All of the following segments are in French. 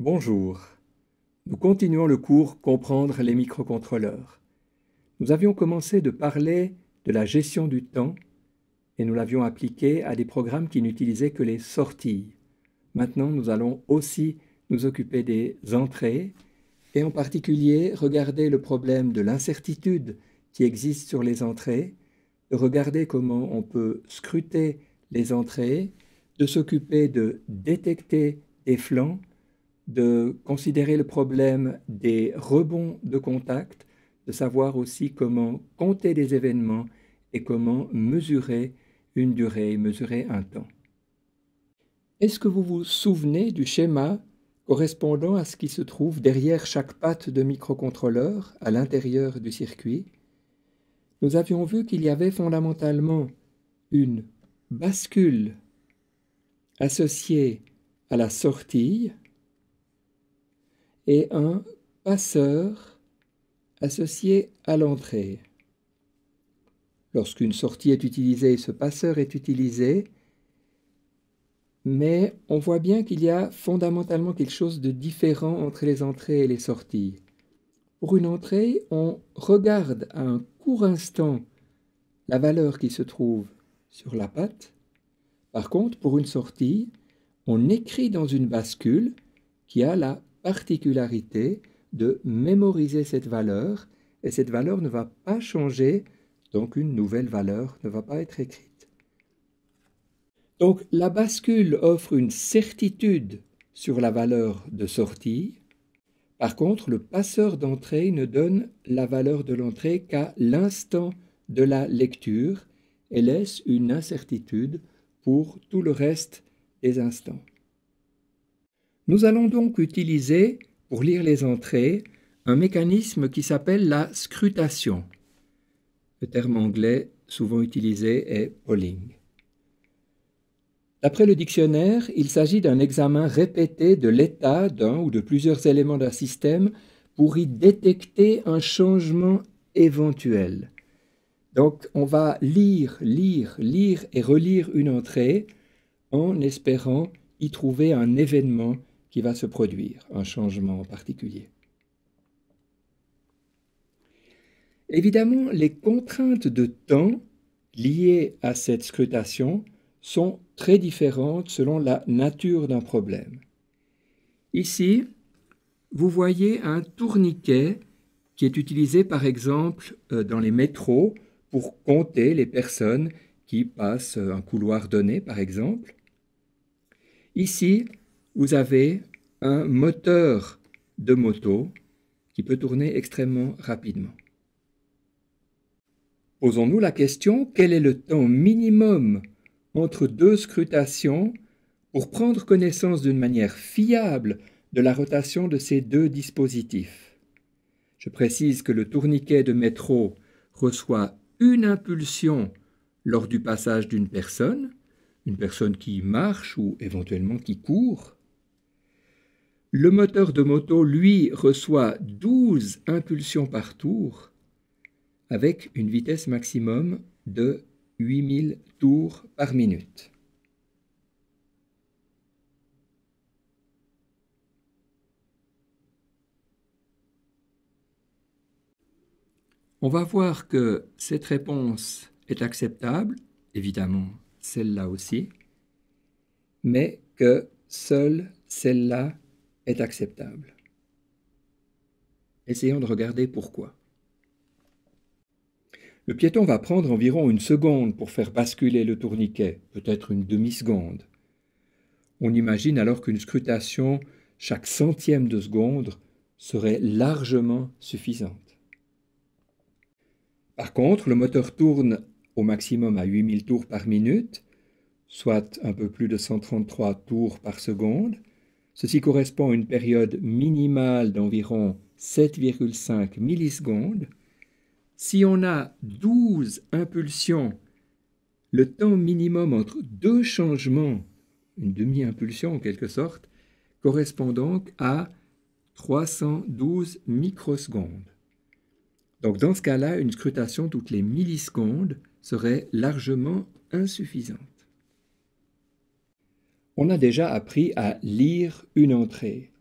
Bonjour. Nous continuons le cours Comprendre les microcontrôleurs. Nous avions commencé de parler de la gestion du temps et nous l'avions appliqué à des programmes qui n'utilisaient que les sorties. Maintenant, nous allons aussi nous occuper des entrées et en particulier regarder le problème de l'incertitude qui existe sur les entrées, de regarder comment on peut scruter les entrées, de s'occuper de détecter des flancs, de considérer le problème des rebonds de contact, de savoir aussi comment compter des événements et comment mesurer une durée, mesurer un temps. Est-ce que vous vous souvenez du schéma correspondant à ce qui se trouve derrière chaque patte de microcontrôleur à l'intérieur du circuit? Nous avions vu qu'il y avait fondamentalement une bascule associée à la sortie et un passeur associé à l'entrée. Lorsqu'une sortie est utilisée, ce passeur est utilisé, mais on voit bien qu'il y a fondamentalement quelque chose de différent entre les entrées et les sorties. Pour une entrée, on regarde à un court instant la valeur qui se trouve sur la patte. Par contre, pour une sortie, on écrit dans une bascule qui a la particularité de mémoriser cette valeur, et cette valeur ne va pas changer, donc une nouvelle valeur ne va pas être écrite. Donc la bascule offre une certitude sur la valeur de sortie. Par contre, le passeur d'entrée ne donne la valeur de l'entrée qu'à l'instant de la lecture et laisse une incertitude pour tout le reste des instants. Nous allons donc utiliser, pour lire les entrées, un mécanisme qui s'appelle la scrutation. Le terme anglais souvent utilisé est polling. D'après le dictionnaire, il s'agit d'un examen répété de l'état d'un ou de plusieurs éléments d'un système pour y détecter un changement éventuel. Donc, on va lire et relire une entrée en espérant y trouver un événement qui va se produire, un changement en particulier. Évidemment, les contraintes de temps liées à cette scrutation sont très différentes selon la nature d'un problème. Ici, vous voyez un tourniquet qui est utilisé par exemple dans les métros pour compter les personnes qui passent un couloir donné par exemple. Ici, vous avez un moteur de moto qui peut tourner extrêmement rapidement. Posons-nous la question, quel est le temps minimum entre deux scrutations pour prendre connaissance d'une manière fiable de la rotation de ces deux dispositifs? Je précise que le tourniquet de métro reçoit une impulsion lors du passage d'une personne, une personne qui marche ou éventuellement qui court. Le moteur de moto, lui, reçoit 12 impulsions par tour avec une vitesse maximum de 8000 tours par minute. On va voir que cette réponse est acceptable, évidemment celle-là aussi, mais que seule celle-là est acceptable. Essayons de regarder pourquoi. Le piéton va prendre environ une seconde pour faire basculer le tourniquet, peut-être une demi-seconde. On imagine alors qu'une scrutation chaque centième de seconde serait largement suffisante. Par contre, le moteur tourne au maximum à 8000 tours par minute, soit un peu plus de 133 tours par seconde. Ceci correspond à une période minimale d'environ 7,5 millisecondes. Si on a 12 impulsions, le temps minimum entre deux changements, une demi-impulsion en quelque sorte, correspond donc à 312 microsecondes. Donc dans ce cas-là, une scrutation toutes les millisecondes serait largement insuffisante. On a déjà appris à lire une entrée.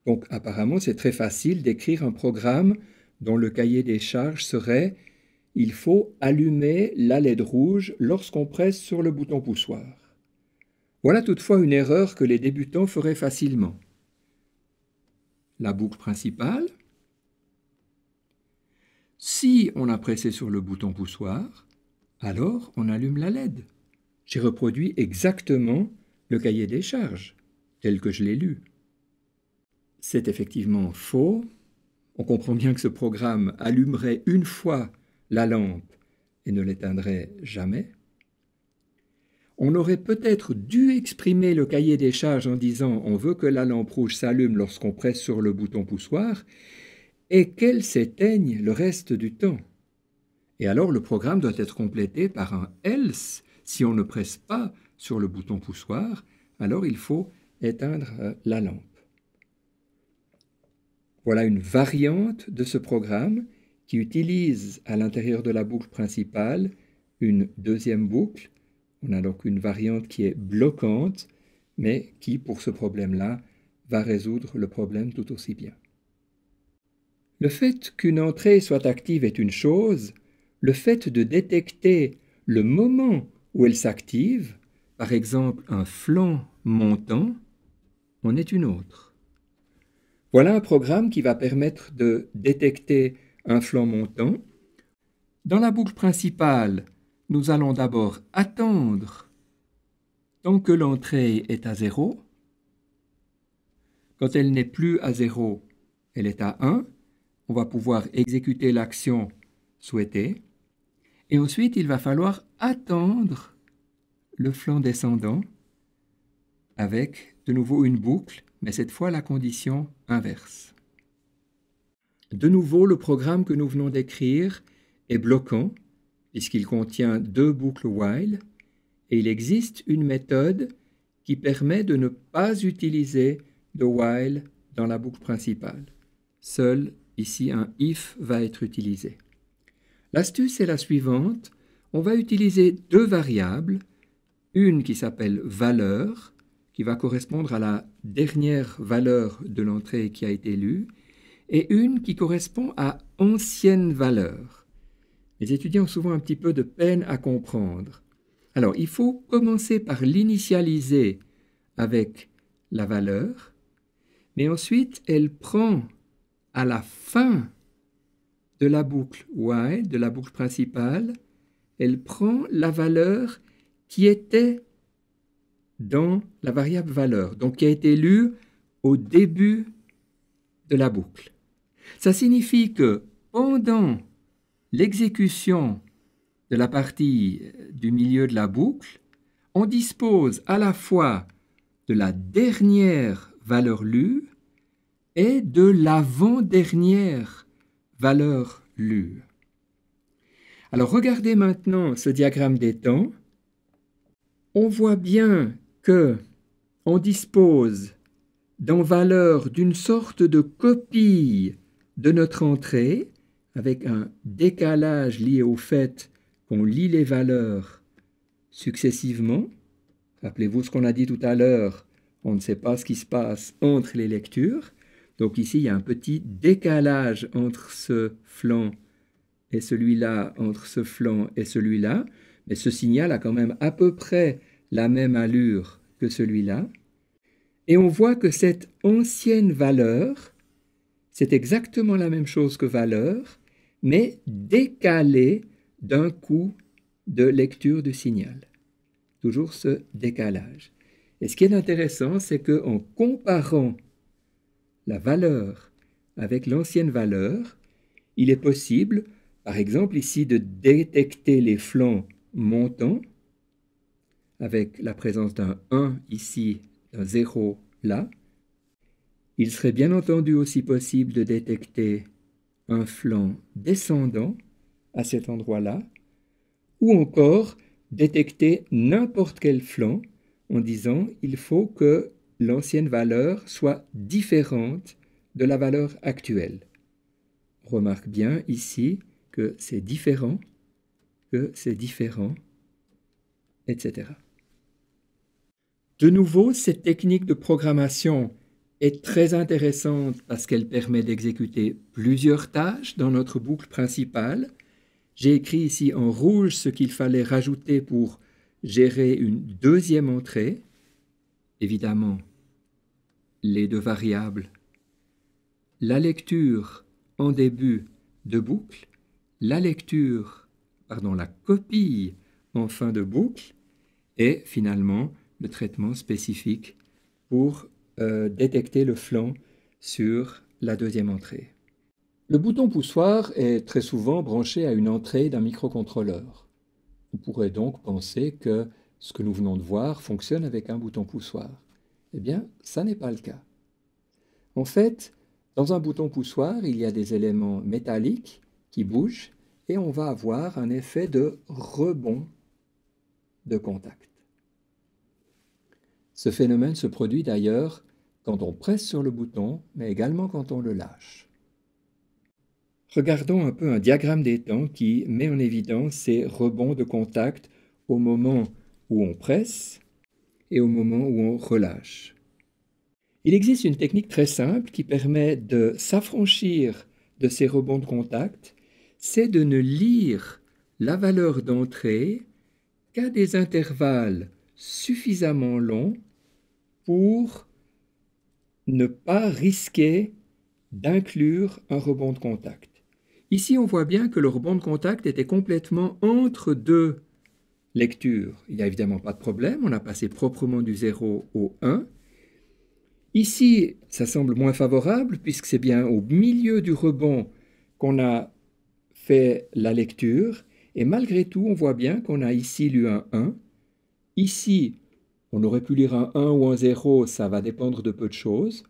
Donc apparemment, c'est très facile d'écrire un programme dont le cahier des charges serait « Il faut allumer la LED rouge lorsqu'on presse sur le bouton poussoir ». Voilà toutefois une erreur que les débutants feraient facilement. La boucle principale. Si on a pressé sur le bouton poussoir, alors on allume la LED. J'ai reproduit exactement le cahier des charges, tel que je l'ai lu. C'est effectivement faux. On comprend bien que ce programme allumerait une fois la lampe et ne l'éteindrait jamais. On aurait peut-être dû exprimer le cahier des charges en disant « on veut que la lampe rouge s'allume lorsqu'on presse sur le bouton poussoir » et qu'elle s'éteigne le reste du temps. Et alors le programme doit être complété par un « else ». Si on ne presse pas sur le bouton poussoir, alors il faut éteindre la lampe. Voilà une variante de ce programme qui utilise à l'intérieur de la boucle principale une deuxième boucle. On a donc une variante qui est bloquante, mais qui, pour ce problème-là, va résoudre le problème tout aussi bien. Le fait qu'une entrée soit active est une chose, le fait de détecter le moment où elle s'active, par exemple un flanc montant, en est une autre. Voilà un programme qui va permettre de détecter un flanc montant. Dans la boucle principale, nous allons d'abord attendre tant que l'entrée est à 0. Quand elle n'est plus à 0, elle est à 1. On va pouvoir exécuter l'action souhaitée. Et ensuite, il va falloir attendre le flanc descendant avec de nouveau une boucle, mais cette fois la condition inverse. De nouveau, le programme que nous venons d'écrire est bloquant, puisqu'il contient deux boucles while, et il existe une méthode qui permet de ne pas utiliser de while dans la boucle principale. Seul, ici, un if va être utilisé. L'astuce est la suivante. On va utiliser deux variables, une qui s'appelle valeur, qui va correspondre à la dernière valeur de l'entrée qui a été lue, et une qui correspond à ancienne valeur. Les étudiants ont souvent un petit peu de peine à comprendre. Alors, il faut commencer par l'initialiser avec la valeur, mais ensuite, elle prend à la fin de la boucle while, de la boucle principale, elle prend la valeur qui était dans la variable valeur, donc qui a été lue au début de la boucle. Ça signifie que pendant l'exécution de la partie du milieu de la boucle, on dispose à la fois de la dernière valeur lue et de l'avant-dernière valeur lue. Alors regardez maintenant ce diagramme des temps. On voit bien que on dispose dans valeur d'une sorte de copie de notre entrée avec un décalage lié au fait qu'on lit les valeurs successivement. Rappelez-vous ce qu'on a dit tout à l'heure, on ne sait pas ce qui se passe entre les lectures. Donc ici, il y a un petit décalage entre ce flanc et celui-là, entre ce flanc et celui-là, mais ce signal a quand même à peu près la même allure que celui-là. Et on voit que cette ancienne valeur, c'est exactement la même chose que valeur, mais décalée d'un coup de lecture du signal. Toujours ce décalage. Et ce qui est intéressant, c'est qu'en comparant la valeur avec l'ancienne valeur, il est possible, par exemple ici, de détecter les flancs montants avec la présence d'un 1 ici, d'un 0 là. Il serait bien entendu aussi possible de détecter un flanc descendant à cet endroit-là, ou encore détecter n'importe quel flanc en disant il faut que l'ancienne valeur soit différente de la valeur actuelle. On remarque bien ici que c'est différent, etc. De nouveau, cette technique de programmation est très intéressante parce qu'elle permet d'exécuter plusieurs tâches dans notre boucle principale. J'ai écrit ici en rouge ce qu'il fallait rajouter pour gérer une deuxième entrée. Évidemment, les deux variables, la lecture en début de boucle, la copie en fin de boucle, et finalement le traitement spécifique pour détecter le flanc sur la deuxième entrée. Le bouton poussoir est très souvent branché à une entrée d'un microcontrôleur. On pourrait donc penser que ce que nous venons de voir fonctionne avec un bouton poussoir. Eh bien, ça n'est pas le cas. En fait, dans un bouton poussoir, il y a des éléments métalliques qui bougent et on va avoir un effet de rebond de contact. Ce phénomène se produit d'ailleurs quand on presse sur le bouton, mais également quand on le lâche. Regardons un peu un diagramme des temps qui met en évidence ces rebonds de contact au moment où on presse et au moment où on relâche. Il existe une technique très simple qui permet de s'affranchir de ces rebonds de contact, c'est de ne lire la valeur d'entrée qu'à des intervalles suffisamment longs pour ne pas risquer d'inclure un rebond de contact. Ici, on voit bien que le rebond de contact était complètement entre deux lectures. Il n'y a évidemment pas de problème, on a passé proprement du 0 au 1. Ici, ça semble moins favorable puisque c'est bien au milieu du rebond qu'on a fait la lecture. Et malgré tout, on voit bien qu'on a ici lu un 1. Ici, on aurait pu lire un 1 ou un 0, ça va dépendre de peu de choses.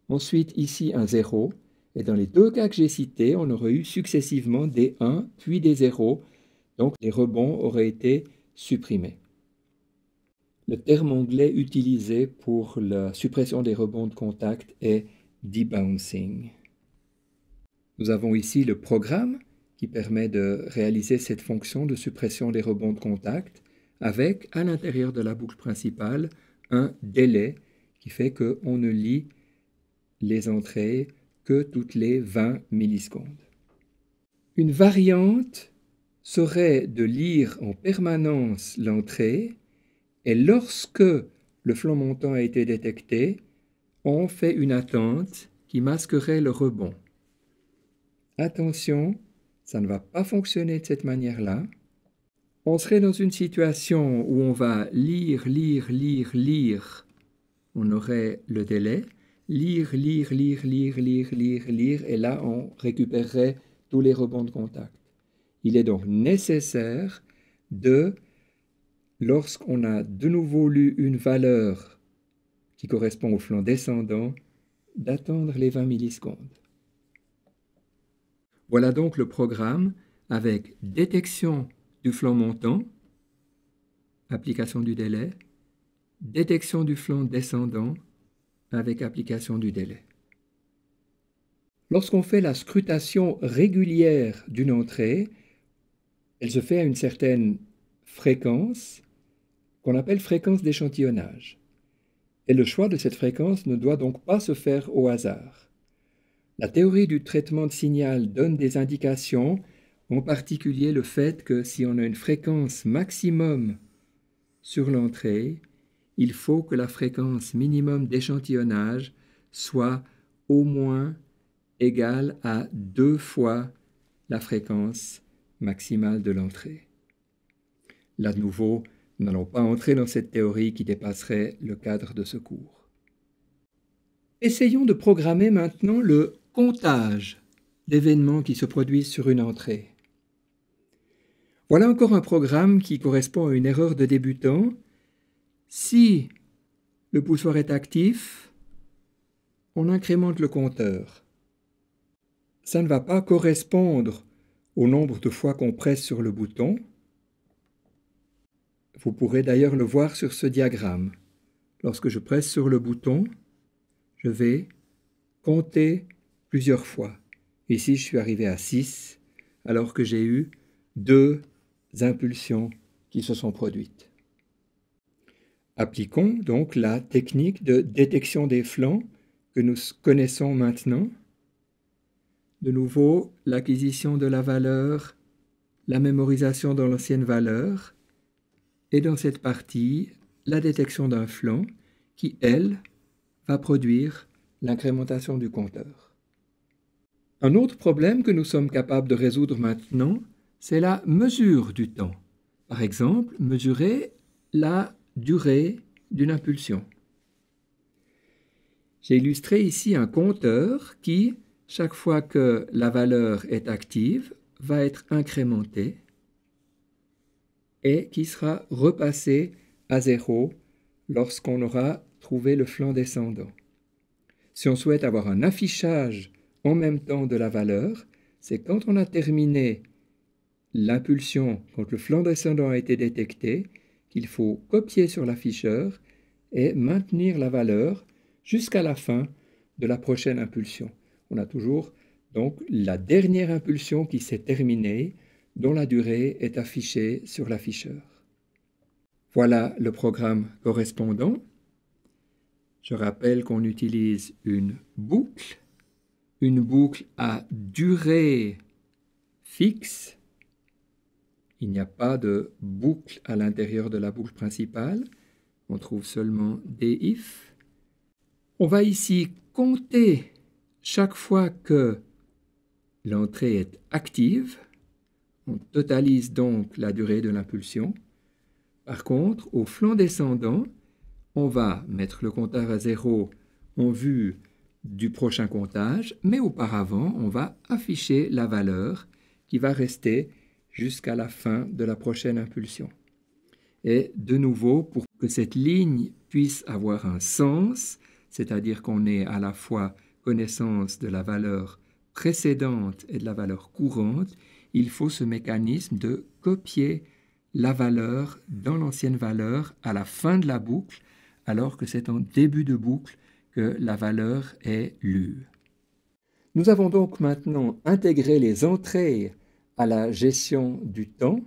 Ensuite, ici, un 0. Et dans les deux cas que j'ai cités, on aurait eu successivement des 1 puis des 0. Donc, les rebonds auraient été supprimés. Le terme anglais utilisé pour la suppression des rebonds de contact est debouncing. Nous avons ici le programme qui permet de réaliser cette fonction de suppression des rebonds de contact avec, à l'intérieur de la boucle principale, un délai qui fait qu'on ne lit les entrées que toutes les 20 millisecondes. Une variante serait de lire en permanence l'entrée et lorsque le flanc montant a été détecté, on fait une attente qui masquerait le rebond. Attention, ça ne va pas fonctionner de cette manière-là. On serait dans une situation où on va lire. On aurait le délai. Lire, et là, on récupérerait tous les rebonds de contact. Il est donc nécessaire de, lorsqu'on a de nouveau lu une valeur qui correspond au flanc descendant, d'attendre les 20 millisecondes. Voilà donc le programme avec détection du flanc montant, application du délai, détection du flanc descendant avec application du délai. Lorsqu'on fait la scrutation régulière d'une entrée, elle se fait à une certaine fréquence qu'on appelle fréquence d'échantillonnage. Et le choix de cette fréquence ne doit donc pas se faire au hasard. La théorie du traitement de signal donne des indications, en particulier le fait que si on a une fréquence maximum sur l'entrée, il faut que la fréquence minimum d'échantillonnage soit au moins égale à 2 fois la fréquence maximale de l'entrée. Là, de nouveau, nous n'allons pas entrer dans cette théorie qui dépasserait le cadre de ce cours. Essayons de programmer maintenant le comptage d'événements qui se produisent sur une entrée. Voilà encore un programme qui correspond à une erreur de débutant. Si le poussoir est actif, on incrémente le compteur. Ça ne va pas correspondre au nombre de fois qu'on presse sur le bouton. Vous pourrez d'ailleurs le voir sur ce diagramme. Lorsque je presse sur le bouton, je vais compter plusieurs fois. Ici, je suis arrivé à 6, alors que j'ai eu 2 impulsions qui se sont produites. Appliquons donc la technique de détection des flancs que nous connaissons maintenant. De nouveau, l'acquisition de la valeur, la mémorisation dans l'ancienne valeur, et dans cette partie, la détection d'un flanc qui, elle, va produire l'incrémentation du compteur. Un autre problème que nous sommes capables de résoudre maintenant, c'est la mesure du temps. Par exemple, mesurer la durée d'une impulsion. J'ai illustré ici un compteur qui, chaque fois que la valeur est active, va être incrémenté et qui sera repassé à 0 lorsqu'on aura trouvé le flanc descendant. Si on souhaite avoir un affichage en même temps de la valeur, c'est quand on a terminé l'impulsion, quand le flanc descendant a été détecté, qu'il faut copier sur l'afficheur et maintenir la valeur jusqu'à la fin de la prochaine impulsion. On a toujours donc la dernière impulsion qui s'est terminée, dont la durée est affichée sur l'afficheur. Voilà le programme correspondant. Je rappelle qu'on utilise une boucle à durée fixe. Il n'y a pas de boucle à l'intérieur de la boucle principale. On trouve seulement des if. On va ici compter chaque fois que l'entrée est active. On totalise donc la durée de l'impulsion. Par contre, au flanc descendant, on va mettre le compteur à 0 en vue du prochain comptage, mais auparavant, on va afficher la valeur qui va rester jusqu'à la fin de la prochaine impulsion. Et de nouveau, pour que cette ligne puisse avoir un sens, c'est-à-dire qu'on ait à la fois connaissance de la valeur précédente et de la valeur courante, il faut ce mécanisme de copier la valeur dans l'ancienne valeur à la fin de la boucle, alors que c'est en début de boucle que la valeur est lue. Nous avons donc maintenant intégré les entrées à la gestion du temps.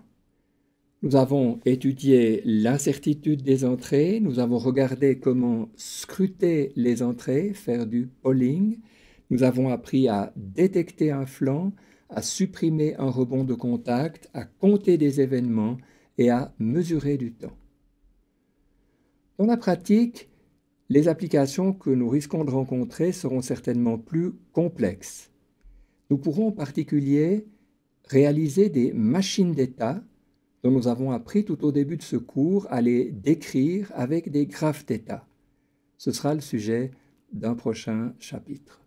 Nous avons étudié l'incertitude des entrées, nous avons regardé comment scruter les entrées, faire du polling, nous avons appris à détecter un flanc, à supprimer un rebond de contact, à compter des événements et à mesurer du temps. Dans la pratique, les applications que nous risquons de rencontrer seront certainement plus complexes. Nous pourrons en particulier réaliser des machines d'état dont nous avons appris tout au début de ce cours à les décrire avec des graphes d'état. Ce sera le sujet d'un prochain chapitre.